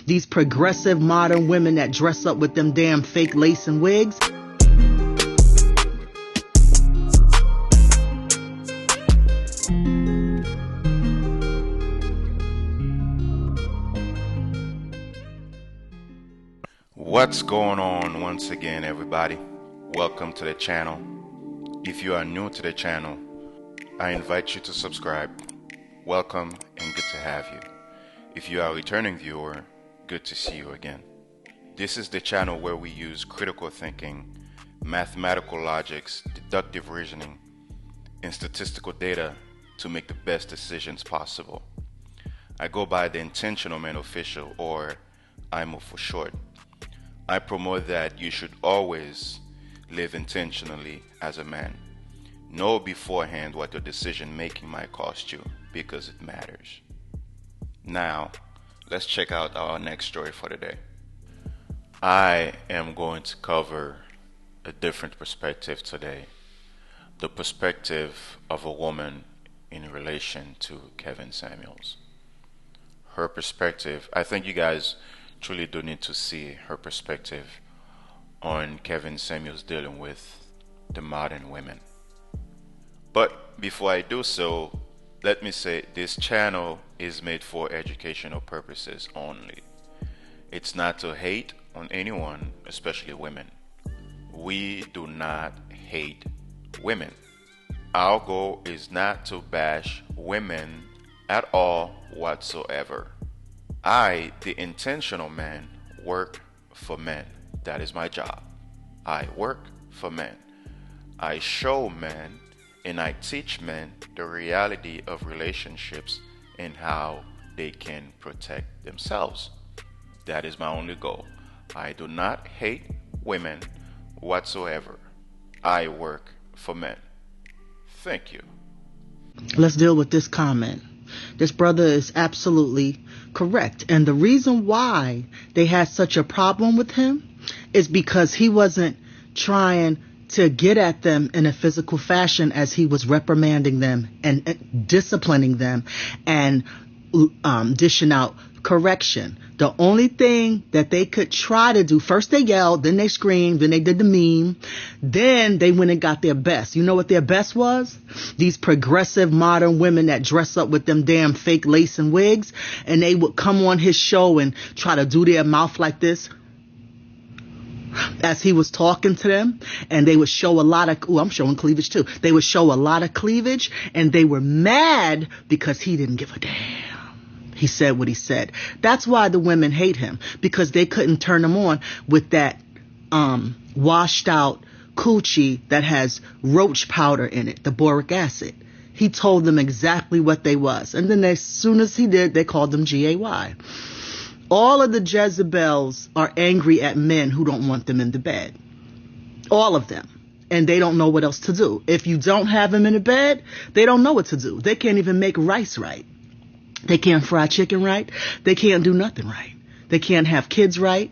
These progressive modern women that dress up with them damn fake lace and wigs. What's going on once again, everybody? Welcome to the channel. If you are new to the channel, I invite you to subscribe. Welcome and good to have you. If you are a returning viewer, good to see you again. This is the channel where we use critical thinking, mathematical logics, deductive reasoning, and statistical data to make the best decisions possible. I go by the Intentional Man Official, or IMO for short. I promote that you should always live intentionally as a man. Know beforehand what your decision making might cost you, because it matters. Now, let's check out our next story for the day. I am going to cover a different perspective today. The perspective of a woman in relation to Kevin Samuels. Her perspective, I think you guys truly do need to see her perspective on Kevin Samuels dealing with the modern women. But before I do so, let me say this channel is made for educational purposes only. It's not to hate on anyone, especially women. We do not hate women. Our goal is not to bash women at all whatsoever. I, the intentional man, work for men. That is my job. I work for men. I show men and I teach men the reality of relationships and how they can protect themselves. That is my only goal. I do not hate women whatsoever. I work for men. Thank you. Let's deal with this comment. This brother is absolutely correct. And the reason why they had such a problem with him is because he wasn't trying to get at them in a physical fashion as he was reprimanding them and disciplining them and dishing out correction. The only thing that they could try to do, first they yelled, then they screamed, then they did the meme, then they went and got their best. You know what their best was? These progressive modern women that dress up with them damn fake lace and wigs, and they would come on his show and try to do their mouth like this as he was talking to them, and they would show a lot of, I'm showing cleavage too. They would show a lot of cleavage, and they were mad because he didn't give a damn. He said what he said. That's why the women hate him, because they couldn't turn him on with that washed out coochie that has roach powder in it, the boric acid. He told them exactly what they was. And then as soon as he did, they called them GAY. All of the Jezebels are angry at men who don't want them in the bed. All of them. And they don't know what else to do. If you don't have them in the bed, they don't know what to do. They can't even make rice right. They can't fry chicken right. They can't do nothing right. They can't have kids right.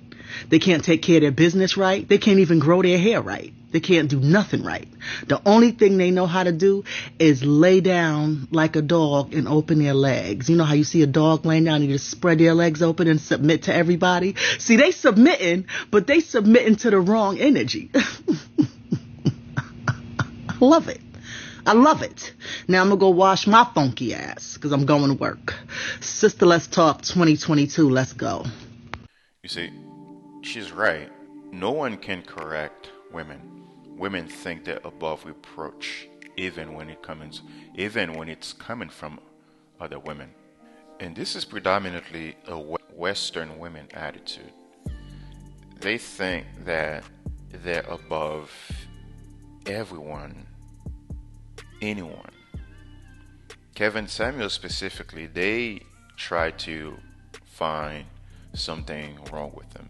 They can't take care of their business right. They can't even grow their hair right. They can't do nothing right. The only thing they know how to do is lay down like a dog and open their legs. You know how you see a dog laying down and you just spread their legs open and submit to everybody? See, they submitting, but they submitting to the wrong energy. I love it. I love it. Now I'm going to go wash my funky ass because I'm going to work. Sister, let's talk 2022. Let's go. You see, she's right. No one can correct women. Women think they're above reproach, even when it's coming from other women. And this is predominantly a Western women attitude. They think that they're above everyone, anyone. Kevin Samuels specifically, they try to find something wrong with them.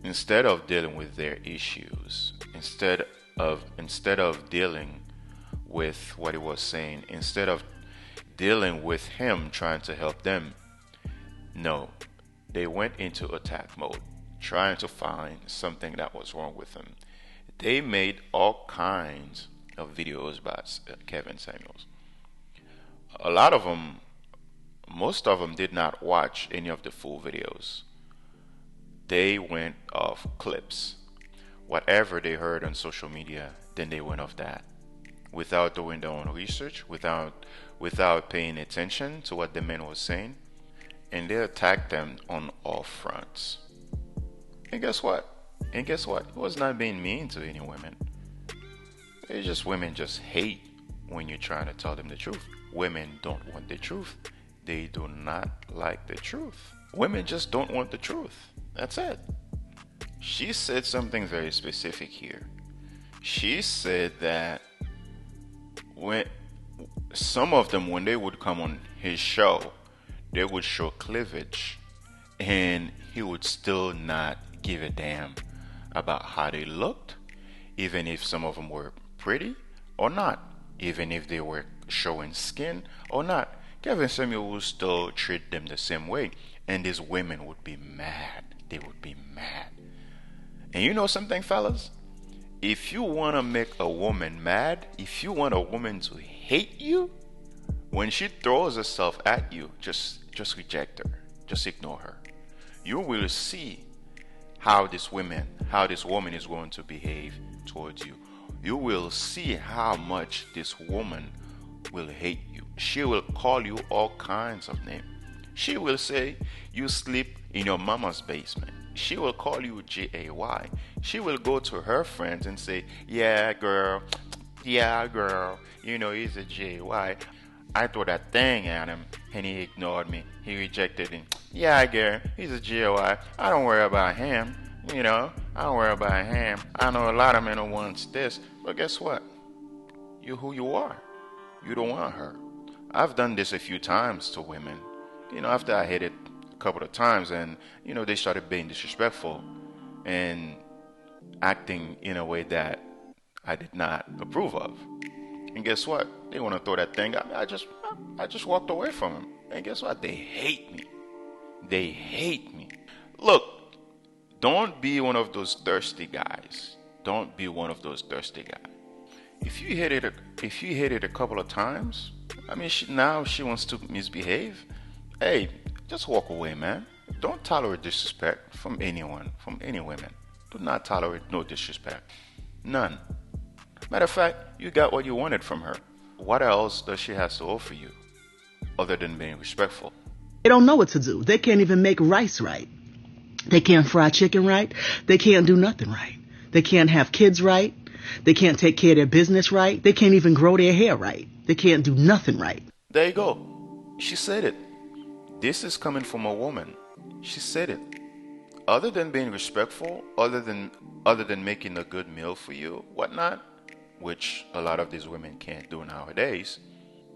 Instead of dealing with their issues, instead of dealing with what he was saying, instead of dealing with him trying to help them, no, they went into attack mode, trying to find something that was wrong with him. They made all kinds of videos about Kevin Samuels. A lot of them, most of them did not watch any of the full videos. They went off clips. Whatever they heard on social media, then they went off that without doing their own research, without paying attention to what the man was saying, and they attacked them on all fronts. And guess what? And guess what? It was not being mean to any women. It's just women just hate when you're trying to tell them the truth. Women don't want the truth. They do not like the truth. Women just don't want the truth. That's it. She said something very specific here. She said that when some of them, when they would come on his show, they would show cleavage, and he would still not give a damn about how they looked, even if some of them were pretty or not, even if they were showing skin or not. Kevin Samuel would still treat them the same way, and these women would be mad. They would be mad. And you know something, fellas? If you want to make a woman mad, if you want a woman to hate you, when she throws herself at you, just reject her. Just ignore her. You will see how this woman is going to behave towards you. You will see how much this woman will hate you. She will call you all kinds of names. She will say you sleep in your mama's basement. She will call you G-A-Y. She will go to her friends and say, yeah, girl, you know he's a J-Y. I threw that thing at him and he ignored me. He rejected it. Yeah, girl, he's a J-Y. I don't worry about him. You know, I don't worry about him. I know a lot of men who wants this. But guess what? You're who you are. You don't want her. I've done this a few times to women. You know, after I hit it a couple of times and, you know, they started being disrespectful and acting in a way that I did not approve of. And guess what? They want to throw that thing at me. I just walked away from them. And guess what? They hate me. They hate me. Look, don't be one of those thirsty guys. Don't be one of those thirsty guys. If you hit it a couple of times, I mean, now she wants to misbehave. Hey, just walk away, man. Don't tolerate disrespect from anyone, from any women. Do not tolerate no disrespect. None. Matter of fact, you got what you wanted from her. What else does she have to offer you other than being respectful? They don't know what to do. They can't even make rice right. They can't fry chicken right. They can't do nothing right. They can't have kids right. They can't take care of their business right. They can't even grow their hair right. They can't do nothing right. There you go. She said it. This is coming from a woman. She said it. Other than being respectful, other than making a good meal for you, whatnot, which a lot of these women can't do nowadays,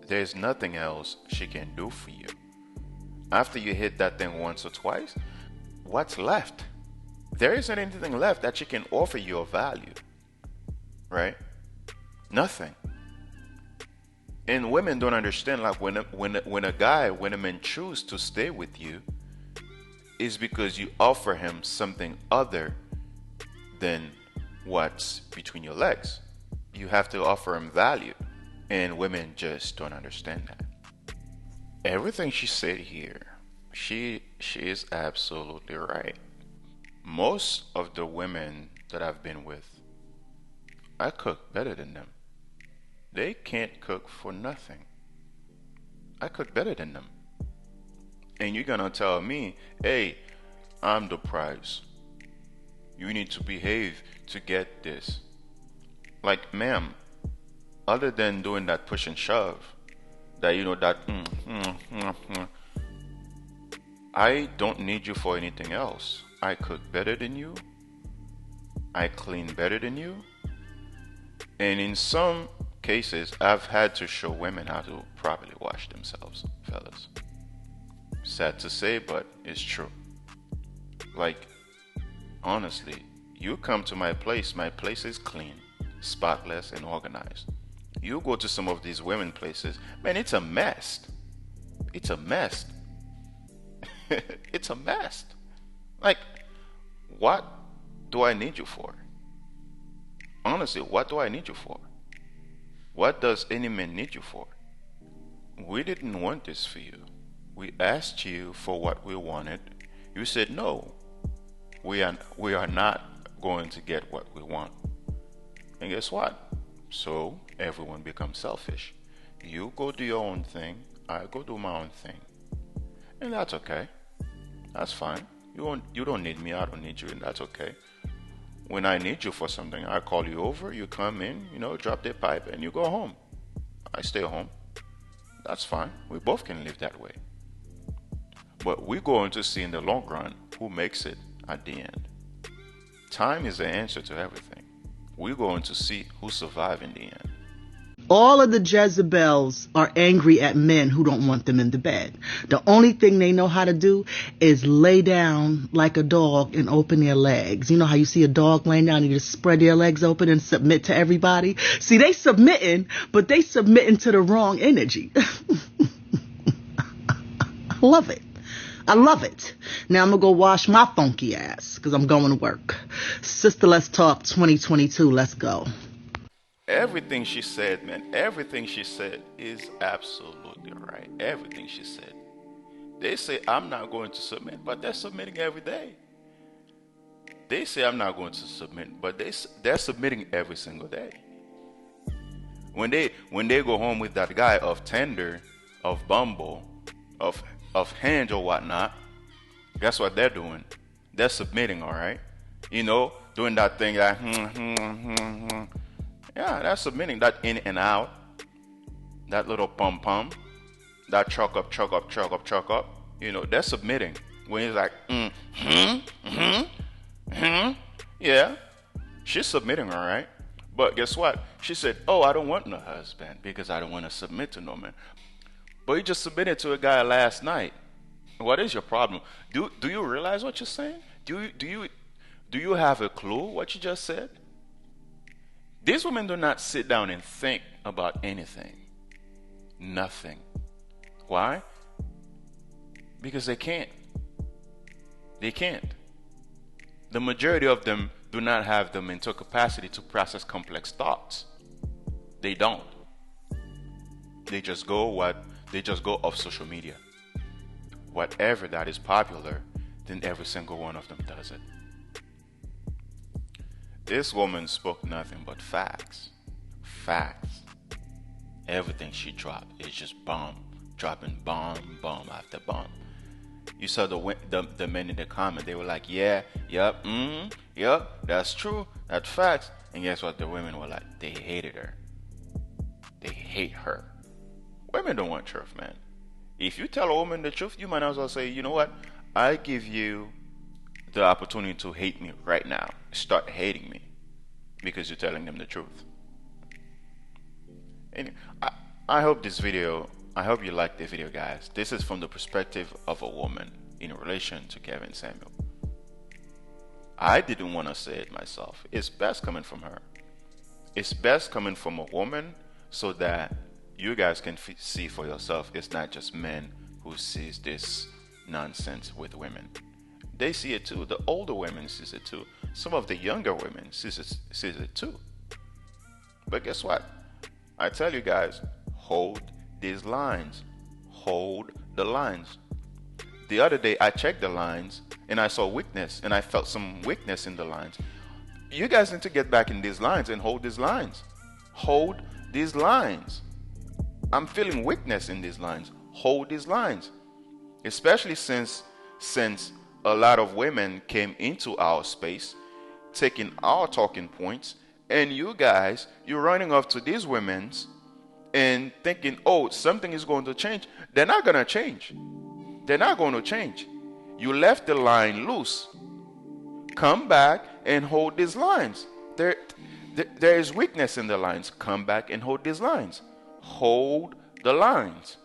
there's nothing else she can do for you. After you hit that thing once or twice, what's left? There isn't anything left that she can offer you of value. Right? Nothing. And women don't understand, like when a man chooses to stay with you, is because you offer him something other than what's between your legs. You have to offer him value. And women just don't understand that. Everything she said here, she is absolutely right. Most of the women that I've been with, I cook better than them. They can't cook for nothing. I cook better than them. And you're gonna tell me, hey, I'm the prize. You need to behave to get this. Like, ma'am, other than doing that push and shove, that I don't need you for anything else. I cook better than you. I clean better than you. And in some cases, I've had to show women how to properly wash themselves, fellas. Sad to say, but it's true. Like, honestly, you come to my place is clean, spotless, and organized. You go to some of these women places, man, it's a mess. It's a mess. It's a mess. Like, what do I need you for? Honestly, what do I need you for? What does any man need you for? We didn't want this for you. We asked you for what we wanted. You said no. We are not going to get what we want. And guess what? So everyone becomes selfish. You go do your own thing, I go do my own thing. And that's okay. That's fine. You don't need me, I don't need you, and that's okay. When I need you for something, I call you over, you come in, drop the pipe, and you go home. I stay home. That's fine. We both can live that way. But we're going to see in the long run who makes it at the end. Time is the answer to everything. We're going to see who survives in the end. All of the Jezebels are angry at men who don't want them in the bed. The only thing they know how to do is lay down like a dog and open their legs. You know how you see a dog laying down and you just spread their legs open and submit to everybody? See, they submitting, but they submitting to the wrong energy. I love it. I love it. Now I'm going to go wash my funky ass because I'm going to work. Sister, let's talk 2022. Let's go. Everything she said, man, everything she said is absolutely right. Everything she said. They say, I'm not going to submit, but they're submitting every day. They say, I'm not going to submit, but they're submitting every single day. When they go home with that guy of Tinder, of Bumble, of Hinge or whatnot, guess what they're doing? They're submitting, all right? Doing that thing like, Yeah, that's submitting, that in and out, that little pum, that chuck up. They're submitting. When he's like, yeah, she's submitting, all right. But guess what? She said, oh, I don't want no husband because I don't want to submit to no man. But you just submitted to a guy last night. What is your problem? Do you realize what you're saying? Do you have a clue what you just said? These women do not sit down and think about anything. Nothing. Why? Because they can't. They can't. The majority of them do not have the mental capacity to process complex thoughts. They don't. They just go off social media. Whatever that is popular, then every single one of them does it. This woman spoke nothing but facts. Facts. Everything she dropped is just bomb. Dropping bomb after bomb. You saw the men in the comment, they were like, yeah, yep, yep, that's true, that's facts. And guess what? The women were like, they hated her. They hate her. Women don't want truth, man. If you tell a woman the truth, you might as well say, you know what? I give you the opportunity to hate me right now. Start hating me because you're telling them the truth. And I hope you like the video, guys. This is from the perspective of a woman in relation to Kevin Samuel. I didn't want to say it myself. It's best coming from her. It's best coming from a woman so that you guys can see for yourself. It's not just men who sees this nonsense with women. They see it too. The older women sees it too. Some of the younger women sees it too. But guess what? I tell you guys, hold these lines. Hold the lines. The other day I checked the lines and I saw weakness and I felt some weakness in the lines. You guys need to get back in these lines and hold these lines. Hold these lines. I'm feeling weakness in these lines. Hold these lines. Especially since a lot of women came into our space, taking our talking points, and you guys, you're running off to these women's and thinking, oh, something is going to change. They're not going to change. They're not going to change. You left the line loose. Come back and hold these lines. There is weakness in the lines. Come back and hold these lines. Hold the lines.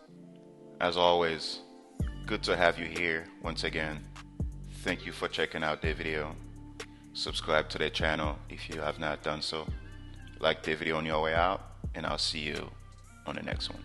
As always, good to have you here once again. Thank you for checking out the video. Subscribe to the channel if you have not done so. Like the video on your way out, and I'll see you on the next one.